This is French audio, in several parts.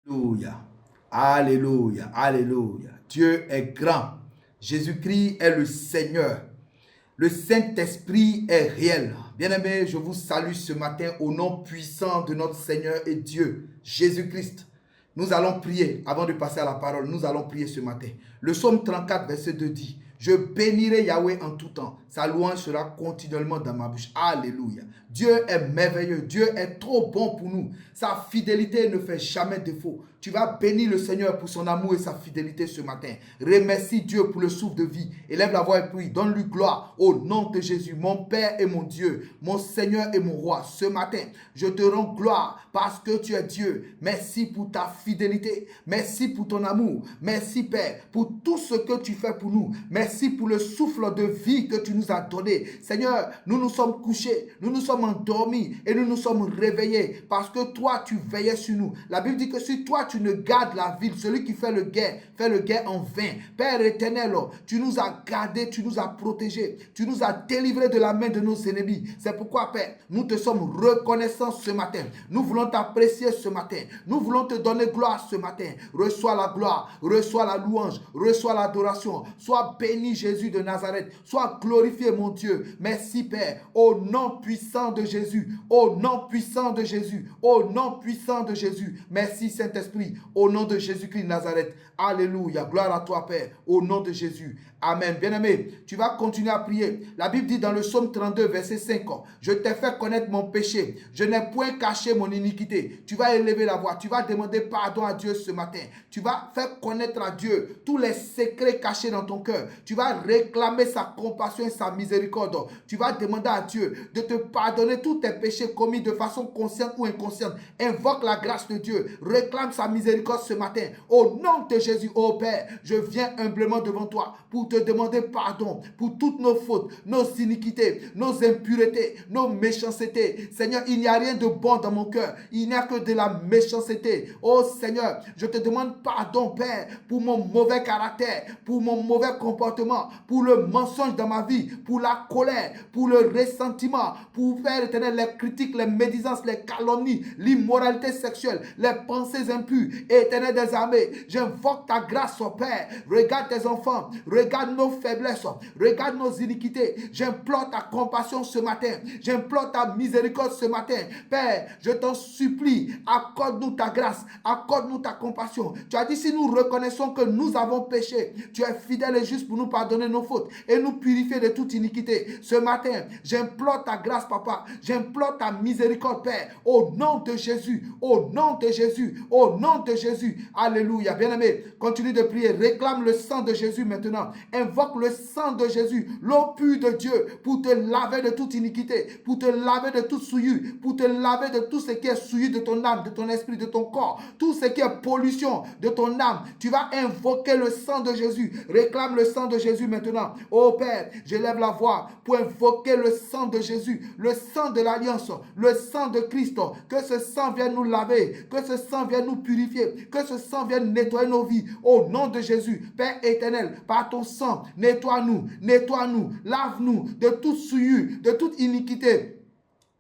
Alléluia. Alléluia. Alléluia. Dieu est grand. Jésus-Christ est le Seigneur. Le Saint-Esprit est réel. Bien-aimés, je vous salue ce matin au nom puissant de notre Seigneur et Dieu, Jésus-Christ. Nous allons prier, avant de passer à la parole, nous allons prier ce matin. Le psaume 34, verset 2 dit, « Je bénirai Yahweh en tout temps. Sa louange sera continuellement dans ma bouche. » Alléluia. Dieu est merveilleux. Dieu est trop bon pour nous. Sa fidélité ne fait jamais défaut. Tu vas bénir le Seigneur pour son amour et sa fidélité ce matin. Remercie Dieu pour le souffle de vie. Élève la voix et prie. Donne-lui gloire au nom de Jésus. Mon Père et mon Dieu, mon Seigneur et mon Roi. Ce matin, je te rends gloire parce que tu es Dieu. Merci pour ta fidélité. Merci pour ton amour. Merci Père pour tout ce que tu fais pour nous. Merci pour le souffle de vie que tu nous as donné. Seigneur, nous nous sommes couchés, nous nous sommes endormis et nous nous sommes réveillés parce que toi, tu veillais sur nous. La Bible dit que si toi, tu ne gardes la ville, celui qui fait le guet en vain. Père éternel, tu nous as gardés, tu nous as protégés, tu nous as délivrés de la main de nos ennemis. C'est pourquoi, Père, nous te sommes reconnaissants ce matin. Nous voulons t'apprécier ce matin. Nous voulons te donner gloire ce matin. Reçois la gloire, reçois la louange, reçois l'adoration. Sois béni Jésus de Nazareth. Sois glorifié mon Dieu. Merci Père. Au nom puissant de Jésus. Au nom puissant de Jésus. Au nom puissant de Jésus. Merci Saint-Esprit. Au nom de Jésus-Christ de Nazareth. Alléluia. Gloire à toi Père. Au nom de Jésus. Amen. Bien-aimé, tu vas continuer à prier. La Bible dit dans le psaume 32, verset 5, « Je t'ai fait connaître mon péché. Je n'ai point caché mon iniquité. » Tu vas élever la voix. Tu vas demander pardon à Dieu ce matin. Tu vas faire connaître à Dieu tous les secrets cachés dans ton cœur. Tu vas réclamer sa compassion et sa miséricorde. Tu vas demander à Dieu de te pardonner tous tes péchés commis de façon consciente ou inconsciente. Invoque la grâce de Dieu. Réclame sa miséricorde ce matin. Au nom de Jésus, ô Père, je viens humblement devant toi pour te demander pardon pour toutes nos fautes, nos iniquités, nos impuretés, nos méchancetés. Seigneur, il n'y a rien de bon dans mon cœur. Il n'y a que de la méchanceté. Oh Seigneur, je te demande pardon, Père, pour mon mauvais caractère, pour mon mauvais comportement, pour le mensonge dans ma vie, pour la colère, pour le ressentiment, pour faire éternel les critiques, les médisances, les calomnies, l'immoralité sexuelle, les pensées impures. Éternel des armées, j'invoque ta grâce, oh Père. Regarde tes enfants, regarde nos faiblesses, regarde nos iniquités. J'implore ta compassion ce matin. J'implore ta miséricorde ce matin. Père, je t'en supplie, accorde-nous ta grâce, accorde-nous ta compassion. Tu as dit si nous reconnaissons que nous avons péché, tu es fidèle et juste pour nous pardonner nos fautes et nous purifier de toute iniquité. Ce matin, j'implore ta grâce, Papa. J'implore ta miséricorde, Père. Au nom de Jésus, au nom de Jésus, au nom de Jésus. Alléluia. Bien-aimé, continue de prier. Réclame le sang de Jésus maintenant. Invoque le sang de Jésus, l'eau pure de Dieu, pour te laver de toute iniquité, pour te laver de toute souillure, pour te laver de tout ce qui est souillure de ton âme, de ton esprit, de ton corps, tout ce qui est pollution de ton âme. Tu vas invoquer le sang de Jésus. Réclame le sang de Jésus maintenant. Oh Père, j'élève la voix pour invoquer le sang de Jésus, le sang de l'alliance, le sang de Christ. Que ce sang vienne nous laver, que ce sang vienne nous purifier, que ce sang vienne nettoyer nos vies. Au nom de Jésus, Père éternel, par ton sang, nettoie-nous, nettoie-nous, lave-nous de toute souillure, de toute iniquité.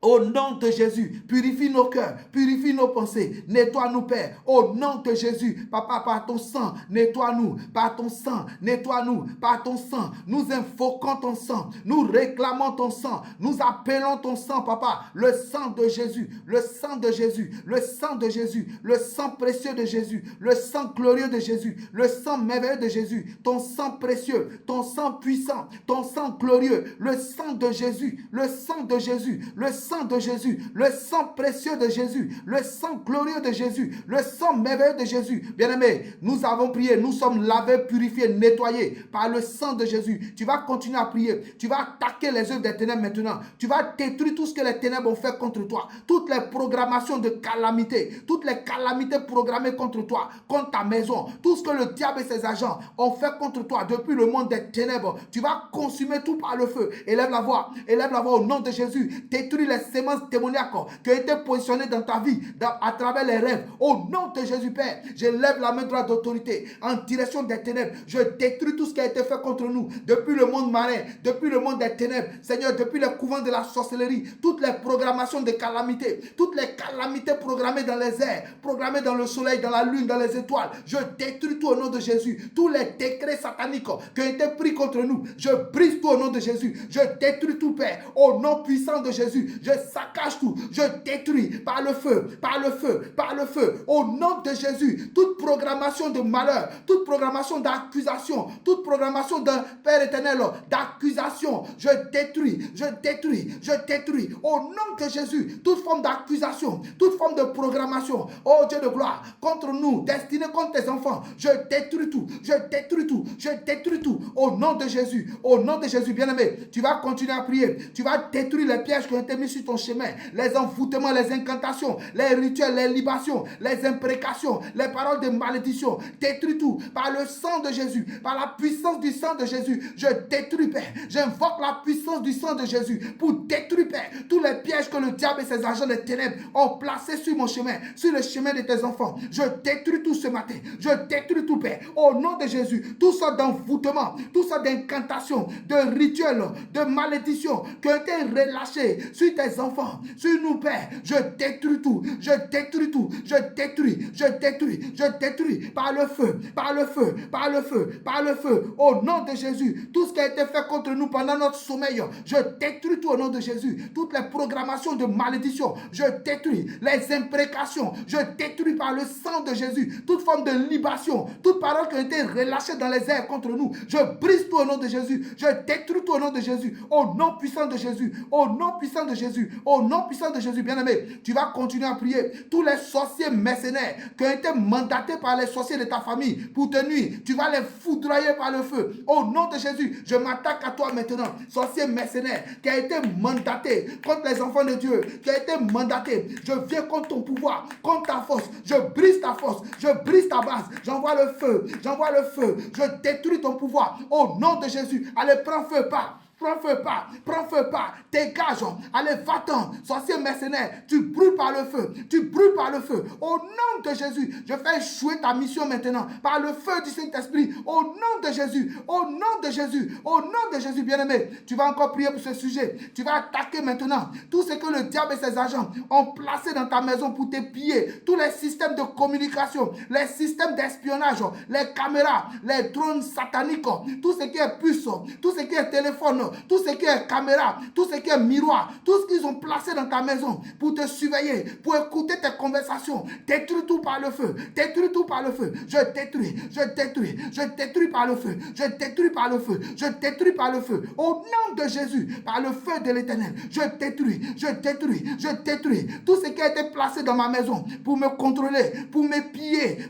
Au nom de Jésus, purifie nos cœurs, purifie nos pensées, nettoie-nous Père. Au nom de Jésus, Papa, par ton sang, nettoie-nous, par ton sang, nettoie-nous, par ton sang. Nous invoquons ton sang, nous réclamons ton sang, nous appelons ton sang, Papa. Le sang de Jésus, le sang de Jésus, le sang de Jésus, le sang précieux de Jésus, le sang glorieux de Jésus, le sang merveilleux de Jésus, ton sang précieux, ton sang puissant, ton sang glorieux, le sang de Jésus, le sang de Jésus, le sang de Jésus, le sang précieux de Jésus, le sang glorieux de Jésus, le sang merveilleux de Jésus. Bien-aimés, nous avons prié, nous sommes lavés, purifiés, nettoyés par le sang de Jésus. Tu vas continuer à prier, tu vas attaquer les œuvres des ténèbres maintenant, tu vas détruire tout ce que les ténèbres ont fait contre toi, toutes les programmations de calamité, toutes les calamités programmées contre toi, contre ta maison, tout ce que le diable et ses agents ont fait contre toi depuis le monde des ténèbres. Tu vas consumer tout par le feu. Élève la voix au nom de Jésus, détruis les sémences démoniaques qui ont été positionnées dans ta vie, à travers les rêves. Au nom de Jésus, Père, je lève la main droite d'autorité en direction des ténèbres. Je détruis tout ce qui a été fait contre nous, depuis le monde marin, depuis le monde des ténèbres. Seigneur, depuis les couvents de la sorcellerie, toutes les programmations de calamités, toutes les calamités programmées dans les airs, programmées dans le soleil, dans la lune, dans les étoiles. Je détruis tout au nom de Jésus. Tous les décrets sataniques qui ont été pris contre nous, je brise tout au nom de Jésus. Je détruis tout, Père, au nom puissant de Jésus. Je saccage tout, je détruis par le feu, par le feu, par le feu, au nom de Jésus. Toute programmation de malheur, toute programmation d'accusation, toute programmation d'un Père éternel d'accusation, je détruis, je détruis, je détruis, au nom de Jésus. Toute forme d'accusation, toute forme de programmation, oh Dieu de gloire, contre nous, destinée contre tes enfants, je détruis tout, je détruis tout, je détruis tout, au nom de Jésus, au nom de Jésus, bien-aimé. Tu vas continuer à prier, tu vas détruire les pièges qui ont été mis sur ton chemin, les envoûtements, les incantations, les rituels, les libations, les imprécations, les paroles de malédiction. Détruis tout par le sang de Jésus, par la puissance du sang de Jésus. Je détruis, Père. J'invoque la puissance du sang de Jésus pour détruire, Père, tous les pièges que le diable et ses agents des ténèbres ont placés sur mon chemin, sur le chemin de tes enfants. Je détruis tout ce matin. Je détruis tout, Père, au nom de Jésus. Tout ça d'envoûtement, tout ça d'incantation, de rituels, de malédiction qui ont été relâchés sur tes enfants, sur nous, Père. Je détruis tout. Je détruis tout. Je détruis. Je détruis. Je détruis par le feu, par le feu, par le feu, par le feu. Au nom de Jésus. Tout ce qui a été fait contre nous pendant notre sommeil, je détruis tout au nom de Jésus. Toutes les programmations de malédiction, je détruis. Les imprécations, je détruis par le sang de Jésus. Toute forme de libation, toute parole qui a été relâchée dans les airs contre nous, je brise tout au nom de Jésus. Je détruis tout au nom de Jésus. Au nom puissant de Jésus. Au nom puissant de Jésus. Au nom puissant de Jésus, bien-aimé. Tu vas continuer à prier. Tous les sorciers mercenaires qui ont été mandatés par les sorciers de ta famille pour te nuire, tu vas les foudroyer par le feu. Au nom de Jésus, je m'attaque à toi maintenant. Sorcier mercenaire qui a été mandaté contre les enfants de Dieu, qui a été mandaté. Je viens contre ton pouvoir, contre ta force. Je brise ta force. Je brise ta base. J'envoie le feu. J'envoie le feu. Je détruis ton pouvoir. Au nom de Jésus. Allez, prends feu, pas. Prends feu pas, prends feu pas, dégage, allez va-t'en, sorcier mercenaire, tu brûles par le feu, tu brûles par le feu, au nom de Jésus, je fais échouer ta mission maintenant, par le feu du Saint-Esprit, au nom de Jésus, au nom de Jésus, au nom de Jésus, bien-aimé, tu vas encore prier pour ce sujet, tu vas attaquer maintenant tout ce que le diable et ses agents ont placé dans ta maison pour te piller, tous les systèmes de communication, les systèmes d'espionnage, les caméras, les drones sataniques, tout ce qui est puce, tout ce qui est téléphone, tout ce qui est caméra, tout ce qui est miroir, tout ce qu'ils ont placé dans ta maison pour te surveiller, pour écouter tes conversations, détruis tout par le feu, détruis tout par le feu, je détruis, je détruis, je détruis par le feu, je détruis par le feu, je détruis par le feu, au nom de Jésus, par le feu de l'Éternel, je détruis, je détruis, je détruis tout ce qui a été placé dans ma maison pour me contrôler, pour me piller,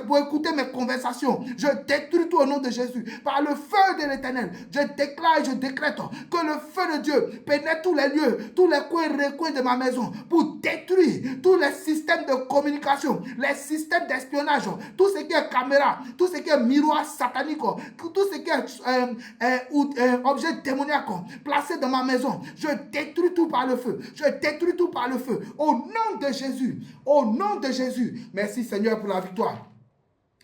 pour écouter mes conversations, je détruis tout au nom de Jésus, par le feu de l'Éternel, je déclare, je décrète que le feu de Dieu pénètre tous les lieux, tous les coins et recoins de ma maison pour détruire tous les systèmes de communication, les systèmes d'espionnage, tout ce qui est caméra, tout ce qui est miroir satanique, tout ce qui est objet démoniaque placé dans ma maison. Je détruis tout par le feu. Je détruis tout par le feu. Au nom de Jésus. Au nom de Jésus. Merci Seigneur pour la victoire.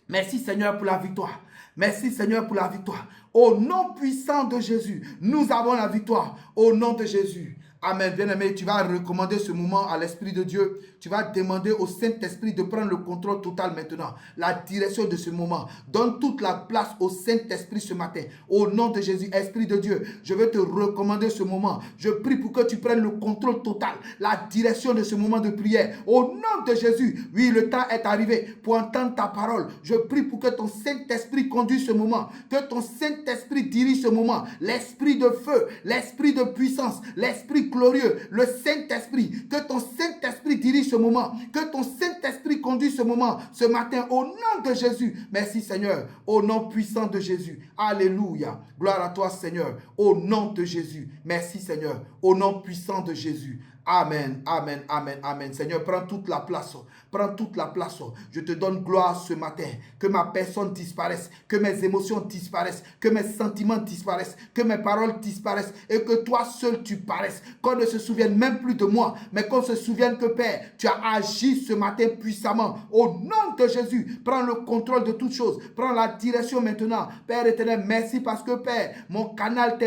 Merci Seigneur pour la victoire. Merci Seigneur pour la victoire. Au nom puissant de Jésus, nous avons la victoire. Au nom de Jésus. Amen. Bien-aimé, tu vas recommander ce moment à l'Esprit de Dieu. Tu vas demander au Saint-Esprit de prendre le contrôle total maintenant. La direction de ce moment. Donne toute la place au Saint-Esprit ce matin. Au nom de Jésus, Esprit de Dieu, je veux te recommander ce moment. Je prie pour que tu prennes le contrôle total. La direction de ce moment de prière. Au nom de Jésus. Oui, le temps est arrivé pour entendre ta parole. Je prie pour que ton Saint-Esprit conduise ce moment. Que ton Saint-Esprit dirige ce moment. L'Esprit de feu, l'Esprit de puissance, l'Esprit glorieux, le Saint-Esprit, que ton Saint-Esprit dirige ce moment, que ton Saint-Esprit conduise ce moment, ce matin, au nom de Jésus. Merci Seigneur, au nom puissant de Jésus. Alléluia. Gloire à toi Seigneur, au nom de Jésus. Merci Seigneur, au nom puissant de Jésus. Amen, amen, amen, amen. Seigneur, prends toute la place. prend toute la place. Je te donne gloire ce matin. Que ma personne disparaisse, que mes émotions disparaissent, que mes sentiments disparaissent, que mes paroles disparaissent et que toi seul tu paraisses. Qu'on ne se souvienne même plus de moi, mais qu'on se souvienne que Père, tu as agi ce matin puissamment. Au nom de Jésus, prends le contrôle de toutes choses. Prends la direction maintenant. Père éternel, merci parce que Père, mon canal,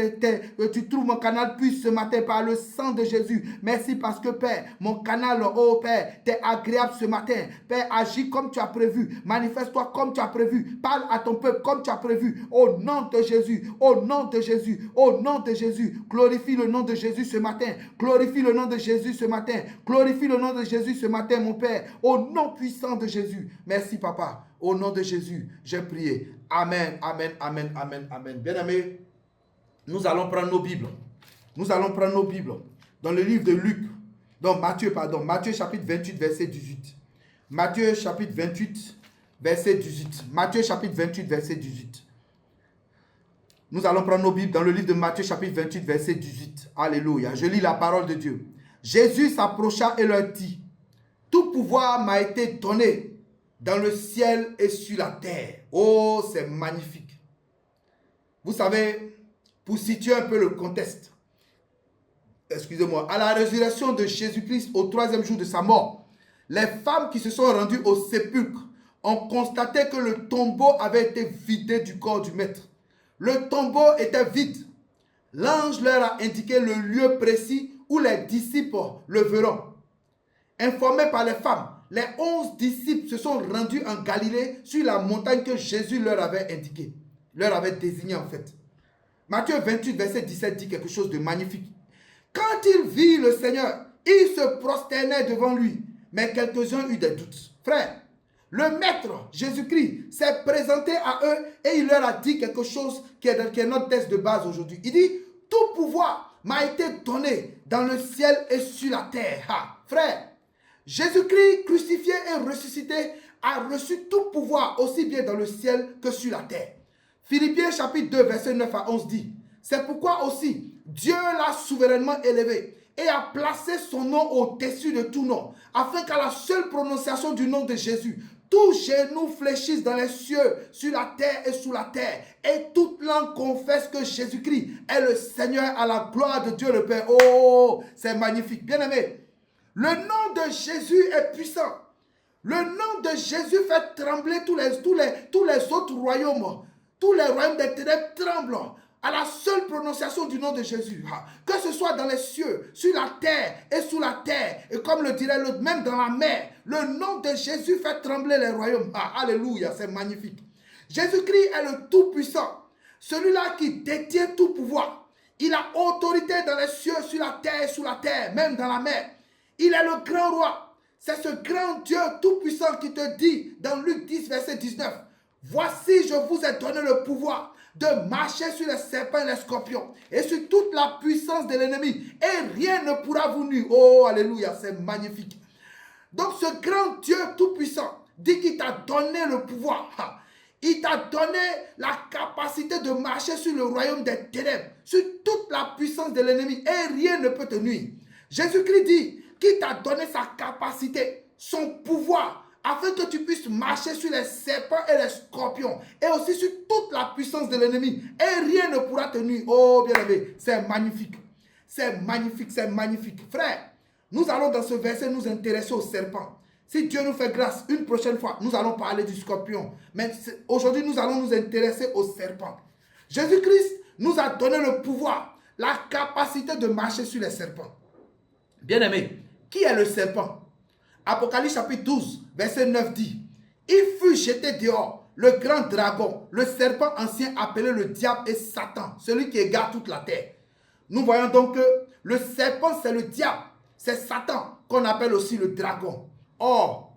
tu trouves mon canal puisse ce matin par le sang de Jésus. Merci parce que Père, mon canal, oh Père, t'es agréable ce matin. Père, agis comme tu as prévu. Manifeste-toi comme tu as prévu. Parle à ton peuple comme tu as prévu. Au nom de Jésus, au nom de Jésus, au nom de Jésus. Glorifie le nom de Jésus ce matin. Glorifie le nom de Jésus ce matin. Glorifie le nom de Jésus ce matin, mon Père. Au nom puissant de Jésus. Merci, Papa. Au nom de Jésus, j'ai prié. Amen, amen, amen, amen, amen. Bien-aimés, nous allons prendre nos Bibles. Nous allons prendre nos Bibles dans le livre de Luc. Donc Matthieu chapitre 28, verset 18. Matthieu chapitre 28, verset 18. Matthieu chapitre 28, verset 18. Nous allons prendre nos Bibles dans le livre de Matthieu chapitre 28, verset 18. Alléluia. Je lis la parole de Dieu. Jésus s'approcha et leur dit, « Tout pouvoir m'a été donné dans le ciel et sur la terre. » Oh, c'est magnifique. Vous savez, pour situer un peu le contexte, excusez-moi, à la résurrection de Jésus-Christ au 3e jour de sa mort, les femmes qui se sont rendues au sépulcre ont constaté que le tombeau avait été vidé du corps du maître. Le tombeau était vide. L'ange leur a indiqué le lieu précis où les disciples le verront. Informés par les femmes, les 11 disciples se sont rendus en Galilée sur la montagne que Jésus leur avait indiquée, leur avait désignée en fait. Matthieu 28, verset 17 dit quelque chose de magnifique. Quand ils virent le Seigneur, ils se prosternaient devant lui, mais quelques-uns eurent des doutes. Frère, le Maître, Jésus-Christ, s'est présenté à eux et il leur a dit quelque chose qui est notre texte de base aujourd'hui. Il dit, tout pouvoir m'a été donné dans le ciel et sur la terre. Ha, frère, Jésus-Christ crucifié et ressuscité a reçu tout pouvoir aussi bien dans le ciel que sur la terre. Philippiens chapitre 2, verset 9 à 11 dit, c'est pourquoi aussi Dieu l'a souverainement élevé et a placé son nom au-dessus de tout nom, afin qu'à la seule prononciation du nom de Jésus, tout genou fléchisse dans les cieux, sur la terre et sous la terre, et toute langue confesse que Jésus-Christ est le Seigneur à la gloire de Dieu le Père. Oh, c'est magnifique. Bien-aimé, le nom de Jésus est puissant. Le nom de Jésus fait trembler tous les autres royaumes. Tous les royaumes des ténèbres tremblent à la seule prononciation du nom de Jésus. Que ce soit dans les cieux, sur la terre et sous la terre, et comme le dirait l'autre, même dans la mer, le nom de Jésus fait trembler les royaumes. Alléluia, c'est magnifique. Jésus-Christ est le Tout-Puissant, celui-là qui détient tout pouvoir. Il a autorité dans les cieux, sur la terre et sous la terre, même dans la mer. Il est le grand roi. C'est ce grand Dieu Tout-Puissant qui te dit dans Luc 10, verset 19, « Voici, je vous ai donné le pouvoir de marcher sur les serpents et les scorpions et sur toute la puissance de l'ennemi et rien ne pourra vous nuire. » Oh, alléluia, c'est magnifique. Donc ce grand Dieu Tout-Puissant dit qu'il t'a donné le pouvoir. Il t'a donné la capacité de marcher sur le royaume des ténèbres, sur toute la puissance de l'ennemi et rien ne peut te nuire. Jésus-Christ dit qu'il t'a donné sa capacité, son pouvoir, afin que tu puisses marcher sur les serpents et les scorpions, et aussi sur toute la puissance de l'ennemi, et rien ne pourra te nuire. Oh bien-aimé, c'est magnifique. C'est magnifique, c'est magnifique. Frère, nous allons dans ce verset nous intéresser aux serpents. Si Dieu nous fait grâce, une prochaine fois, nous allons parler du scorpion. Mais aujourd'hui, nous allons nous intéresser aux serpents. Jésus-Christ nous a donné le pouvoir, la capacité de marcher sur les serpents. Bien-aimé, qui est le serpent? Apocalypse chapitre 12, verset 9 dit, « Il fut jeté dehors, le grand dragon, le serpent ancien appelé le diable et Satan, celui qui égare toute la terre. » Nous voyons donc que le serpent, c'est le diable. C'est Satan qu'on appelle aussi le dragon. Or,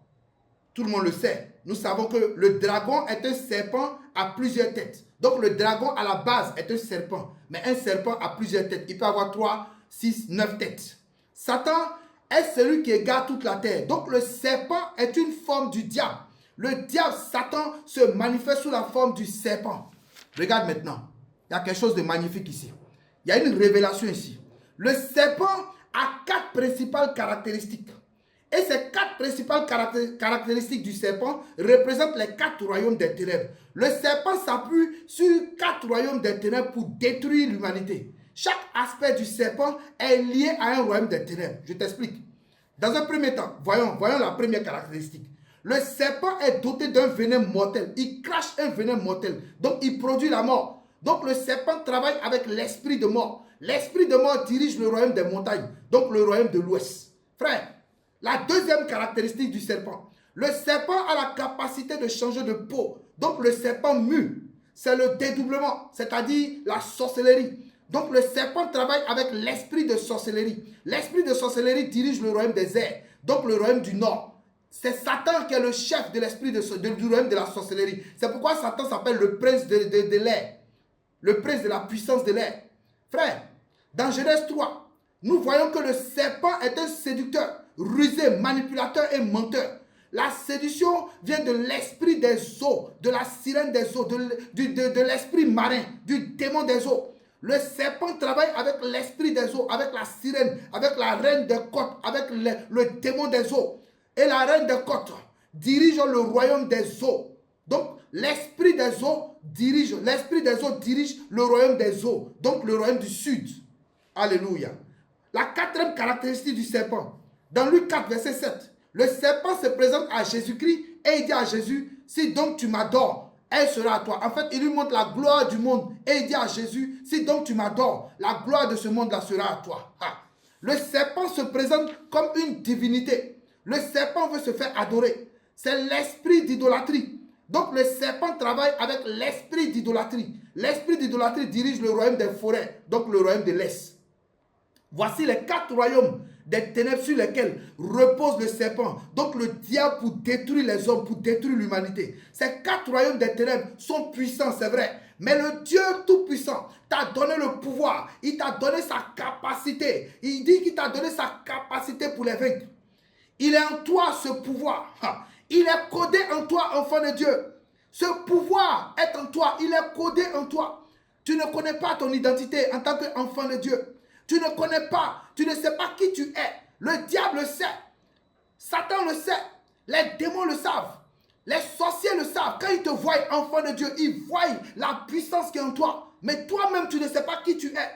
tout le monde le sait, nous savons que le dragon est un serpent à plusieurs têtes. Donc le dragon à la base est un serpent, mais un serpent a plusieurs têtes. Il peut avoir 3, 6, 9 têtes. Satan est celui qui égare toute la terre. Donc le serpent est une forme du diable. Le diable, Satan, se manifeste sous la forme du serpent. Regarde maintenant, il y a quelque chose de magnifique ici. Il y a une révélation ici. Le serpent a 4 principales caractéristiques. Et ces 4 principales caractéristiques du serpent représentent les 4 royaumes des ténèbres. Le serpent s'appuie sur 4 royaumes des ténèbres pour détruire l'humanité. Chaque aspect du serpent est lié à un royaume des ténèbres. Je t'explique. Dans un premier temps, voyons la première caractéristique. Le serpent est doté d'un venin mortel. Il crache un venin mortel. Donc, il produit la mort. Donc, le serpent travaille avec l'esprit de mort. L'esprit de mort dirige le royaume des montagnes. Donc, le royaume de l'ouest. Frère, la deuxième caractéristique du serpent. Le serpent a la capacité de changer de peau. Donc, le serpent mue. C'est le dédoublement, c'est-à-dire la sorcellerie. Donc, le serpent travaille avec l'esprit de sorcellerie. L'esprit de sorcellerie dirige le royaume des airs. Donc, le royaume du nord. C'est Satan qui est le chef de l'esprit du royaume de la sorcellerie. C'est pourquoi Satan s'appelle le prince de l'air. Le prince de la puissance de l'air. Frère, dans Genèse 3, nous voyons que le serpent est un séducteur, rusé, manipulateur et menteur. La séduction vient de l'esprit des eaux, de la sirène des eaux, de l'esprit marin, du démon des eaux. Le serpent travaille avec l'esprit des eaux, avec la sirène, avec la reine des côtes, avec le démon des eaux. Et la reine des côtes dirige le royaume des eaux. Donc, l'esprit des eaux dirige le royaume des eaux. Donc, le royaume du sud. Alléluia. La quatrième caractéristique du serpent. Dans Luc 4, verset 7. Le serpent se présente à Jésus-Christ et il dit à Jésus, si donc tu m'adores, elle sera à toi. En fait, il lui montre la gloire du monde et il dit à Jésus, si donc tu m'adores, la gloire de ce monde-là sera à toi. Le serpent se présente comme une divinité. Le serpent veut se faire adorer. C'est l'esprit d'idolâtrie. Donc le serpent travaille avec l'esprit d'idolâtrie. L'esprit d'idolâtrie dirige le royaume des forêts, donc le royaume de l'Est. Voici les 4 royaumes des ténèbres sur lesquels repose le serpent. Donc le diable pour détruire les hommes, pour détruire l'humanité. Ces 4 royaumes des ténèbres sont puissants, c'est vrai. Mais le Dieu Tout-Puissant t'a donné le pouvoir. Il t'a donné sa capacité. Il dit qu'il t'a donné sa capacité pour les vaincre. Il est en toi ce pouvoir. Il est codé en toi, enfant de Dieu. Ce pouvoir est en toi. Il est codé en toi. Tu ne connais pas ton identité en tant qu'enfant de Dieu. Tu ne connais pas. Tu ne sais pas qui tu es. Le diable le sait. Satan le sait. Les démons le savent. Les sorciers le savent. Quand ils te voient enfant de Dieu, ils voient la puissance qui est en toi. Mais toi-même, tu ne sais pas qui tu es.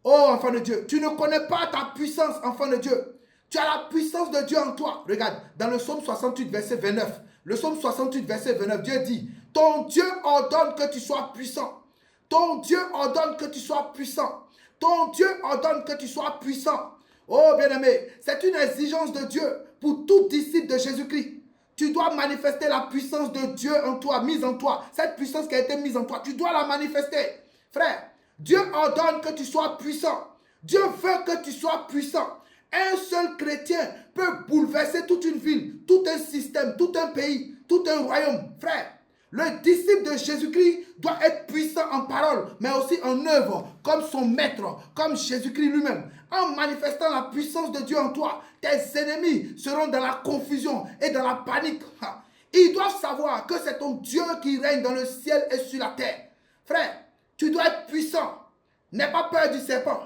Oh, enfant de Dieu, tu ne connais pas ta puissance, enfant de Dieu. Tu as la puissance de Dieu en toi. Regarde, dans le psaume 68, verset 29. Le psaume 68, verset 29, Dieu dit, ton Dieu ordonne que tu sois puissant. Ton Dieu ordonne que tu sois puissant. Ton Dieu ordonne que tu sois puissant. Oh, bien-aimé, c'est une exigence de Dieu pour tout disciple de Jésus-Christ. Tu dois manifester la puissance de Dieu en toi, mise en toi. Cette puissance qui a été mise en toi, tu dois la manifester. Frère, Dieu ordonne que tu sois puissant. Dieu veut que tu sois puissant. Un seul chrétien peut bouleverser toute une ville, tout un système, tout un pays, tout un royaume. Frère, le disciple de Jésus-Christ doit être puissant en parole, mais aussi en œuvre, comme son maître, comme Jésus-Christ lui-même. En manifestant la puissance de Dieu en toi, tes ennemis seront dans la confusion et dans la panique. Ils doivent savoir que c'est ton Dieu qui règne dans le ciel et sur la terre. Frère, tu dois être puissant. N'aie pas peur du serpent.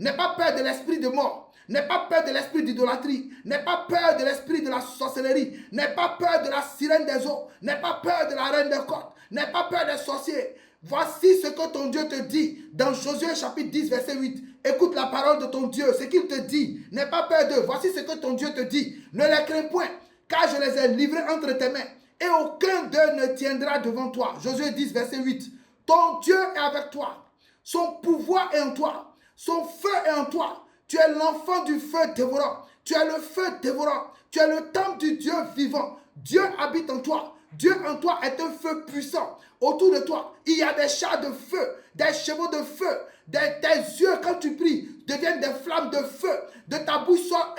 N'aie pas peur de l'esprit de mort. N'aie pas peur de l'esprit d'idolâtrie. N'aie pas peur de l'esprit de la sorcellerie. N'aie pas peur de la sirène des eaux. N'aie pas peur de la reine des côtes. N'aie pas peur des sorciers. Voici ce que ton Dieu te dit dans Josué chapitre 10 verset 8. Écoute la parole de ton Dieu, ce qu'il te dit. N'aie pas peur d'eux. Voici ce que ton Dieu te dit. Ne les crains point, car je les ai livrés entre tes mains. Et aucun d'eux ne tiendra devant toi. Josué 10 verset 8. Ton Dieu est avec toi. Son pouvoir est en toi. Son feu est en toi. Tu es l'enfant du feu dévorant. Tu es le feu dévorant. Tu es le temple du Dieu vivant. Dieu habite en toi. Dieu en toi est un feu puissant. Autour de toi, il y a des chars de feu, des chevaux de feu. Tes yeux, quand tu pries, deviennent des flammes de feu. De ta bouche sort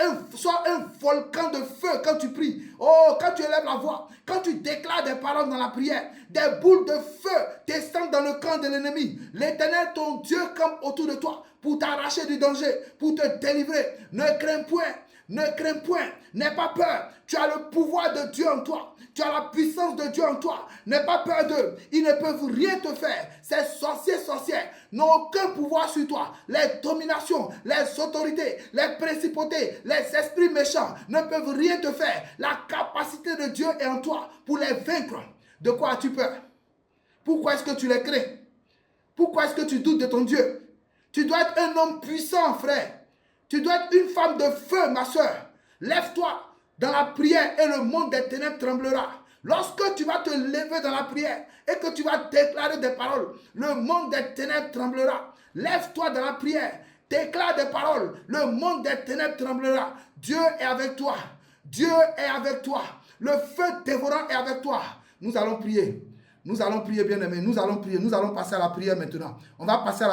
un volcan de feu quand tu pries. Oh, quand tu élèves la voix, quand tu déclares des paroles dans la prière, des boules de feu descendent dans le camp de l'ennemi. L'Éternel, ton Dieu, campe autour de toi pour t'arracher du danger, pour te délivrer. Ne crains point. Ne crains point, n'aie pas peur. Tu as le pouvoir de Dieu en toi. Tu as la puissance de Dieu en toi. N'aie pas peur d'eux. Ils ne peuvent rien te faire. Ces sorciers, sorcières n'ont aucun pouvoir sur toi. Les dominations, les autorités, les principautés, les esprits méchants ne peuvent rien te faire. La capacité de Dieu est en toi pour les vaincre. De quoi as-tu peur? Pourquoi est-ce que tu les crains? Pourquoi est-ce que tu doutes de ton Dieu? Tu dois être un homme puissant, frère. Tu dois être une femme de feu, ma soeur. Lève-toi dans la prière et le monde des ténèbres tremblera. Lorsque tu vas te lever dans la prière et que tu vas déclarer des paroles, le monde des ténèbres tremblera. Lève-toi dans la prière, déclare des paroles, le monde des ténèbres tremblera. Dieu est avec toi. Dieu est avec toi. Le feu dévorant est avec toi. Nous allons prier. Nous allons prier, bien-aimés. Nous allons prier. Nous allons passer à la prière maintenant. On va passer à la